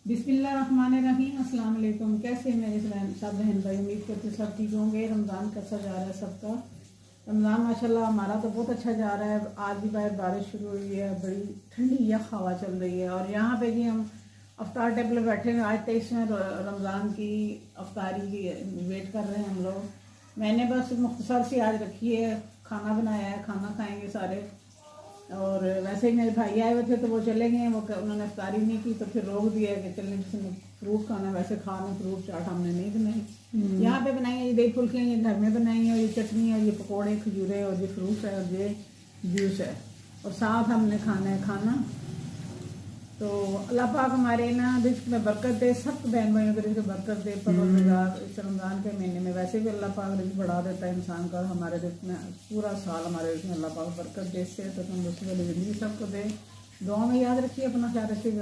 बिस्मिल्लाहिर्रहमानिर्रहीम। अस्सलाम वालेकुम। कैसे मेरे सब बहन भाई, उम्मीद करते सब ठीक होंगे। रमज़ान कैसा जा रहा है सबका? रमज़ान माशाल्लाह हमारा तो बहुत अच्छा जा रहा है। आज भी बाहर बारिश शुरू हुई है, बड़ी ठंडी यख हवा चल रही है। और यहाँ पे जी हम अफ्तार टेबल पर बैठे हैं। आज 23वें रमज़ान की अफ्तारी की वेट कर रहे हैं हम लोग। मैंने बस मुख्तसर सी आज रखी है, खाना बनाया है, खाना खाएंगे सारे। और वैसे ही मेरे भाई आए हुए थे तो वो चले गए, वो उन्होंने इफ्तारी नहीं की तो फिर रोक दिया कि चलने जिसने फ्रूट खाना वैसे खाना, फ्रूट चाट हमने नहीं बनाई। यहाँ पे बनाई है ये दही फुल्कियाँ, ये घर में बनाई है, और ये चटनी है, ये पकौड़े, खजूरे, और ये फ्रूट है, और ये जूस है, और साथ हमने खाना है खाना। तो अल्लाह पाक हमारे ना रिस्क में बरकत दे, सब बहन भाइयों के रिस्क में बरकत दे। परवरदिगार इस रमज़ान के महीने में वैसे भी अल्लाह पाक रिस्क बढ़ा देता है इंसान का, और हमारे रिस्क में पूरा साल हमारे रिस्क में अल्लाह पाक बरकत दे से तो तंदुरुस्ती वाली ज़िंदगी सबको दे। दुआ में याद रखिए, अपना ख्याल रखिए।